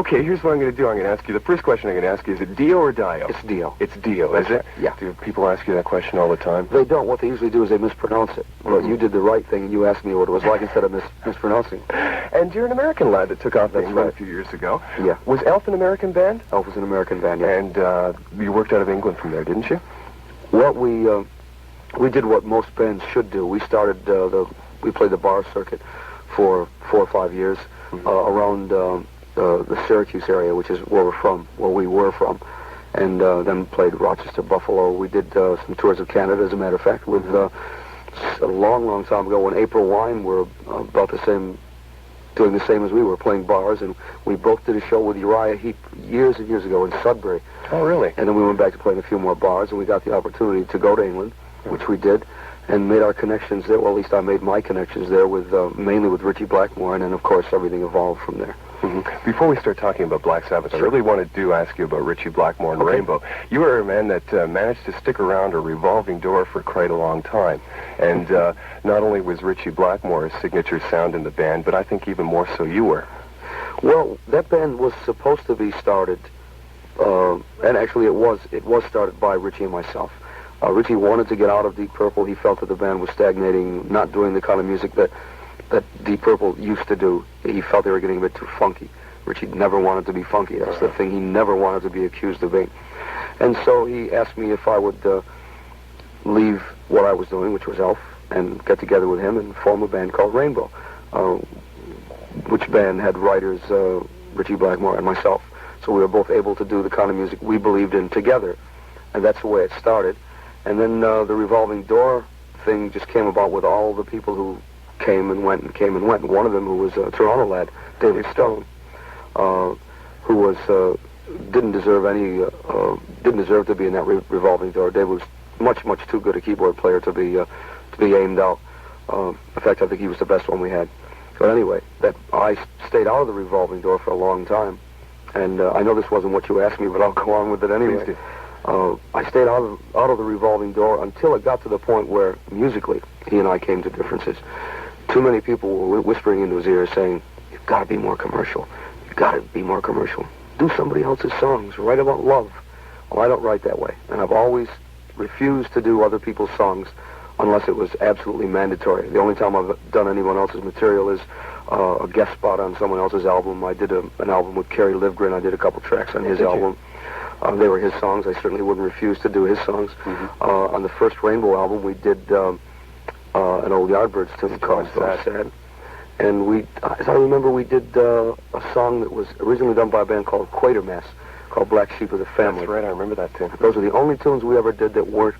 Okay, here's what I'm going to do. I'm going to ask you, the first question I'm going to ask you, is it Dio or Dio? It's Dio. It's Dio, That's is it? right. Yeah. Do people ask you that question all the time? They don't. What they usually do is they mispronounce it. Well, you did the right thing, and you asked me what it was like instead of mispronouncing. And you're an American lad that took off in England a few years ago. Yeah. Was Elf an American band? Elf was an American band, yeah. And you worked out of England from there, didn't you? Well, we did what most bands should do. We started, we played the bar circuit for 4 or 5 years around the Syracuse area, which is where we were from, and then played Rochester, Buffalo. We did some tours of Canada, as a matter of fact, with a long time ago when April Wine were about the same, doing the same as we were, playing bars, and we both did a show with Uriah Heep years and years ago in Sudbury. Oh, really? And then we went back to playing a few more bars, and we got the opportunity to go to England, which we did, and made our connections there. Well, at least I made my connections there with mainly with Ritchie Blackmore, and then of course everything evolved from there. Before we start talking about Black Sabbath, I really want to ask you about Ritchie Blackmore and Rainbow. You were a man that managed to stick around a revolving door for quite a long time. And not only was Ritchie Blackmore a signature sound in the band, but I think even more so you were. Well, that band was supposed to be started, and actually it was started by Ritchie and myself. Ritchie wanted to get out of Deep Purple. He felt that the band was stagnating, not doing the kind of music that Deep Purple used to do. He felt they were getting a bit too funky. Ritchie never wanted to be funky. That's the thing. He never wanted to be accused of being. And so he asked me if I would leave what I was doing, which was Elf, and get together with him and form a band called Rainbow, which band had writers, Ritchie Blackmore and myself. So we were both able to do the kind of music we believed in together. And that's the way it started. And then the revolving door thing just came about with all the people who came and went and came and went. And one of them, who was a Toronto lad, David Stone, who was didn't deserve to be in that revolving door. David was much too good a keyboard player to be aimed out. In fact, I think he was the best one we had. But anyway, that I stayed out of the revolving door for a long time. And I know this wasn't what you asked me, but I'll go on with it anyway. I stayed out of the revolving door until it got to the point where, musically, he and I came to differences. Too many people were whispering into his ear saying, "You've got to be more commercial. You've got to be more commercial. Do somebody else's songs. Write about love." Well, I don't write that way. And I've always refused to do other people's songs unless it was absolutely mandatory. The only time I've done anyone else's material is a guest spot on someone else's album. I did an album with Kerry Livgren. I did a couple tracks on his album. They were his songs. I certainly wouldn't refuse to do his songs. On the first Rainbow album, we did an old Yardbirds tune called Sad. And we, as I remember, we did a song that was originally done by a band called Quatermass, called Black Sheep of the Family. That's right, I remember that tune. Those are the only tunes we ever did that were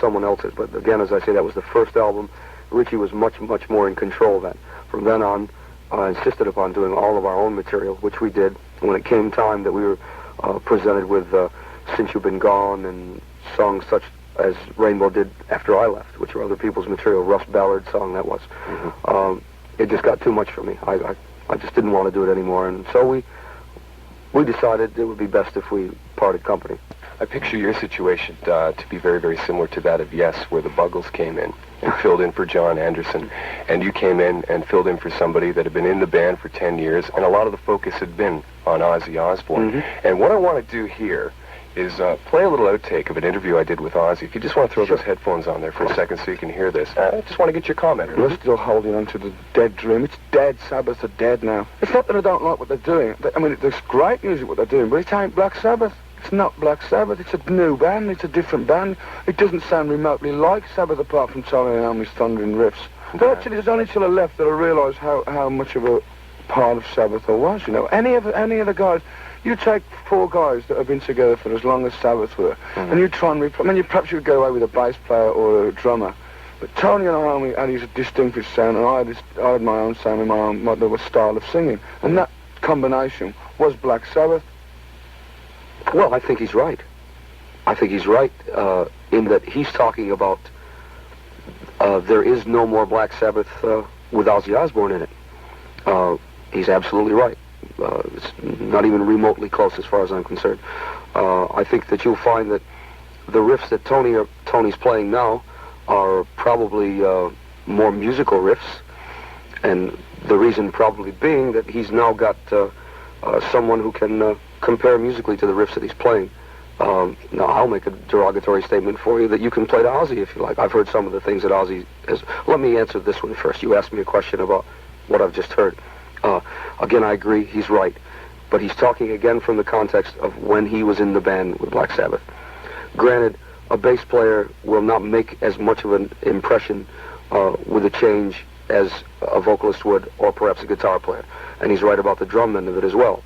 someone else's. But again, as I say, that was the first album. Ritchie was much more in control then. From then on, I insisted upon doing all of our own material, which we did. When it came time that we were presented with Since You've Been Gone and songs such as Rainbow did after I left, which were other people's material, Russ Ballard song that was. It just got too much for me. I just didn't want to do it anymore, and so we decided it would be best if we parted company. I picture your situation to be very similar to that of Yes, where the Buggles came in and filled in for John Anderson, and you came in and filled in for somebody that had been in the band for 10 years, and a lot of the focus had been on Ozzy Osbourne. And what I want to do here is play a little outtake of an interview I did with Ozzy. If you just want to throw those headphones on there for a second so you can hear this. I just want to get your comment. We're still holding on to the dead dream. It's dead. Sabbath are dead now. It's not that I don't like what they're doing. I mean, there's great music what they're doing, but it ain't Black Sabbath. It's not Black Sabbath. It's a new band. It's a different band. It doesn't sound remotely like Sabbath apart from Tony Iommi's thundering riffs. But actually, it's only till I left that I realised how much of a part of Sabbath I was, you know. Any of the guys, you take 4 guys that have been together for as long as Sabbath were, and you try and perhaps you would go away with a bass player or a drummer. But Tony and Iommi had his distinctive sound, and I had my own sound and my own style of singing. And that combination was Black Sabbath. Well, I think he's right. I think he's right in that he's talking about there is no more Black Sabbath with Ozzy Osbourne in it. He's absolutely right. It's not even remotely close as far as I'm concerned. I think that you'll find that the riffs that Tony's playing now are probably more musical riffs, and the reason probably being that he's now got someone who can compare musically to the riffs that he's playing. Now, I'll make a derogatory statement for you that you can play to Ozzy if you like. I've heard some of the things that Ozzy has. Let me answer this one first. You asked me a question about what I've just heard. Again, I agree, he's right. But he's talking again from the context of when he was in the band with Black Sabbath. Granted, a bass player will not make as much of an impression with a change as a vocalist would, or perhaps a guitar player. And he's right about the drum end of it as well.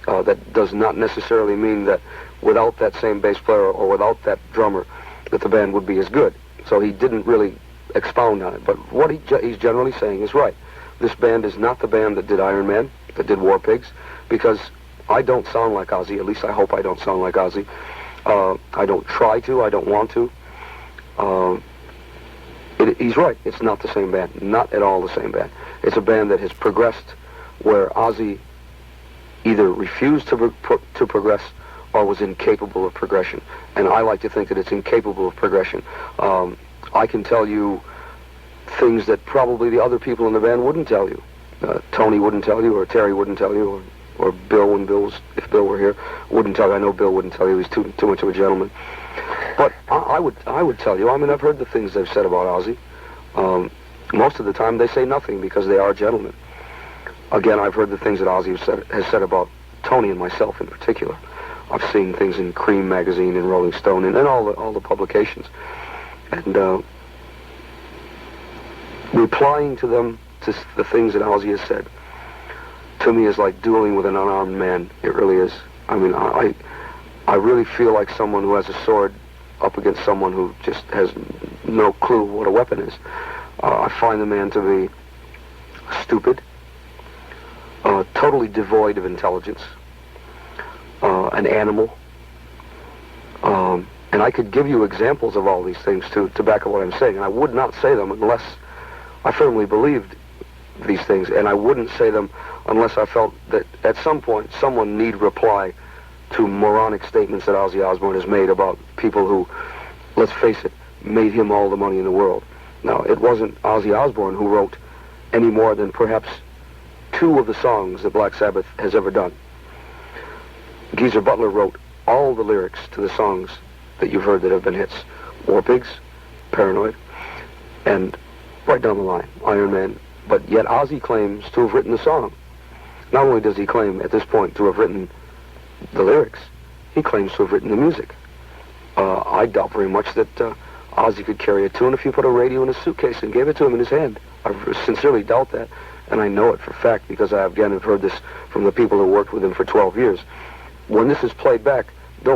That does not necessarily mean that without that same bass player or without that drummer, that the band would be as good. So he didn't really expound on it. But what he's generally saying is right. This band is not the band that did Iron Man, that did War Pigs, because I don't sound like Ozzy. At least I hope I don't sound like Ozzy. I don't try to. I don't want to. He's right. It's not the same band. Not at all the same band. It's a band that has progressed where Ozzy either refused to progress or was incapable of progression. And I like to think that it's incapable of progression. I can tell you things that probably the other people in the band wouldn't tell you. Tony wouldn't tell you, or Terry wouldn't tell you, or Bill, if Bill were here, wouldn't tell you. I know Bill wouldn't tell you. He's too much of a gentleman. But I would tell you. I mean, I've heard the things they've said about Ozzy. Most of the time, they say nothing because they are gentlemen. Again, I've heard the things that Ozzy has said about Tony and myself in particular. I've seen things in Cream magazine and Rolling Stone and all the publications. And replying to them, to the things that Ozzy has said, to me is like dueling with an unarmed man. It really is. I mean, I really feel like someone who has a sword up against someone who just has no clue what a weapon is. I find the man to be stupid, totally devoid of intelligence, an animal. And I could give you examples of all these things to back up what I'm saying. And I would not say them unless I firmly believed these things. And I wouldn't say them unless I felt that at some point someone need reply to moronic statements that Ozzy Osbourne has made about people who, let's face it, made him all the money in the world. Now, it wasn't Ozzy Osbourne who wrote any more than perhaps 2 of the songs that Black Sabbath has ever done. Geezer Butler wrote all the lyrics to the songs that you've heard that have been hits. War Pigs, Paranoid, and right down the line, Iron Man. But yet Ozzy claims to have written the song. Not only does he claim at this point to have written the lyrics, he claims to have written the music. I doubt very much that Ozzy could carry a tune if you put a radio in a suitcase and gave it to him in his hand. I sincerely doubt that, and I know it for a fact because I again have heard this from the people who worked with him for 12 years. When this is played back, you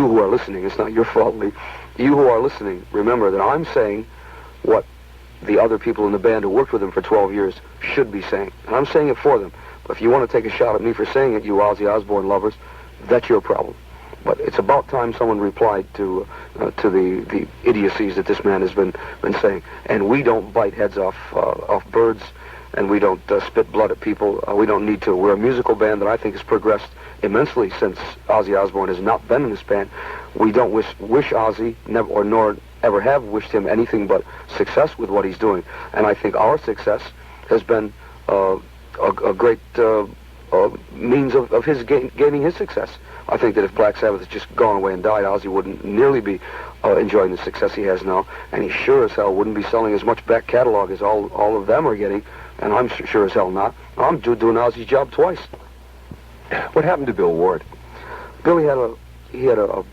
who are listening, it's not your fault, Lee, you who are listening, remember that I'm saying what the other people in the band who worked with him for 12 years should be saying. And I'm saying it for them. But if you want to take a shot at me for saying it, you Ozzy Osbourne lovers, that's your problem. But it's about time someone replied to the idiocies that this man has been saying. And we don't bite heads off birds, and we don't spit blood at people. We don't need to. We're a musical band that I think has progressed immensely since Ozzy Osbourne has not been in this band. We don't wish Ozzy, nor ever have wished him anything but success with what he's doing. And I think our success has been a great means of his gaining his success. I think that if Black Sabbath had just gone away and died, Ozzy wouldn't nearly be enjoying the success he has now, and he sure as hell wouldn't be selling as much back catalog as all of them are getting, and I'm sure as hell not. I'm doing Ozzy's job twice. What happened to Bill Ward? Billy had a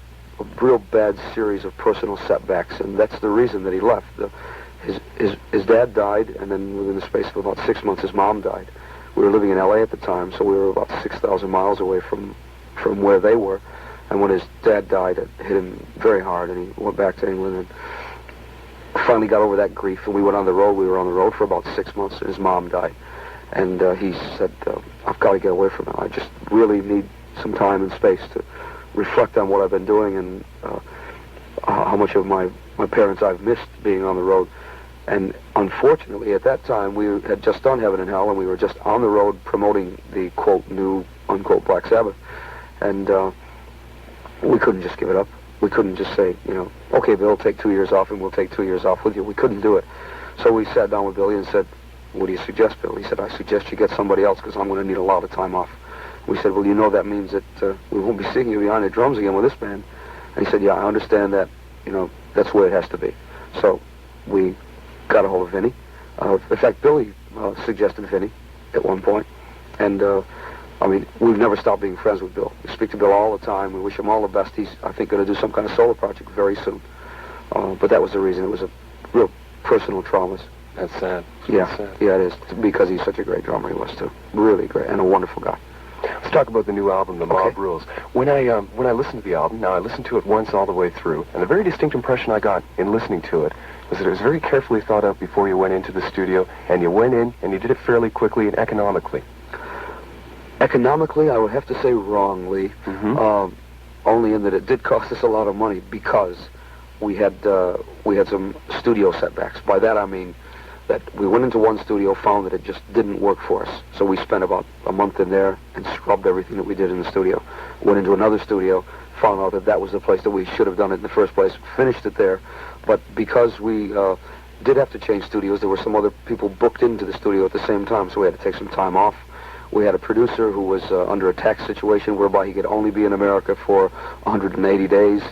real bad series of personal setbacks, and that's the reason that he left. His dad died, and then within the space of about 6 months, his mom died. We were living in L.A. at the time, so we were about 6,000 miles away from where they were. And when his dad died, it hit him very hard, and he went back to England and finally got over that grief. And we went on the road. We were on the road for about 6 months, and his mom died. And he said, I've got to get away from it. I just really need some time and space to reflect on what I've been doing and how much of my parents I've missed being on the road. And unfortunately, at that time, we had just done Heaven and Hell, and we were just on the road promoting the, quote, new, unquote, Black Sabbath. And we couldn't just give it up. We couldn't just say, okay, Bill, take 2 years off, and we'll take 2 years off with you. We couldn't do it. So we sat down with Billy and said, what do you suggest, Bill? He said, I suggest you get somebody else because I'm going to need a lot of time off. We said, well, you know that means that we won't be seeing you behind the drums again with this band. And he said, yeah, I understand that. You know, that's where it has to be. So we got a hold of Vinny. In fact, Billy suggested Vinny at one point. And, I mean, we've never stopped being friends with Bill. We speak to Bill all the time. We wish him all the best. He's, I think, going to do some kind of solo project very soon. But that was the reason. It was a real personal trauma. That's sad. Yeah, Sad. yeah, it is. Because he's such a great drummer, he was, too. Really great, and a wonderful guy. Let's talk about the new album, The Mob Rules. When I listened to the album, now I listened to it once all the way through, and the very distinct impression I got in listening to it was that it was very carefully thought out before you went into the studio, and you went in and you did it fairly quickly and economically. Economically, I would have to say wrongly, only in that it did cost us a lot of money because we had some studio setbacks. By that I mean that we went into one studio, found that it just didn't work for us. So we spent about a month in there and scrubbed everything that we did in the studio. Went into another studio, found out that that was the place that we should have done it in the first place, finished it there. But because we did have to change studios, there were some other people booked into the studio at the same time, so we had to take some time off. We had a producer who was under a tax situation whereby he could only be in America for 180 days.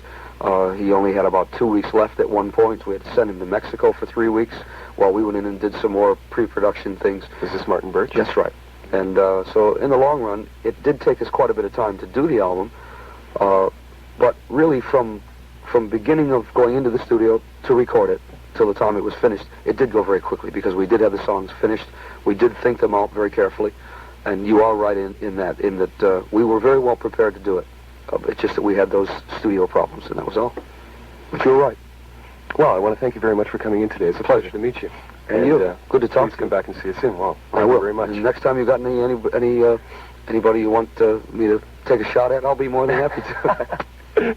He only had about 2 weeks left at one point, so we had to send him to Mexico for 3 weeks while we went in and did some more pre-production things. Is this Martin Birch? That's right. And so in the long run, it did take us quite a bit of time to do the album, but really from beginning of going into the studio to record it till the time it was finished, it did go very quickly because we did have the songs finished. We did think them out very carefully, and you are right in that we were very well prepared to do it. It's just that we had those studio problems, and that was all. But you were right. Well, I want to thank you very much for coming in today. It's a pleasure to meet you. And you. Good to talk Please to come you. back and see us soon. Well, I thank will. you very much. And next time you got anybody you want me to take a shot at, I'll be more than happy to.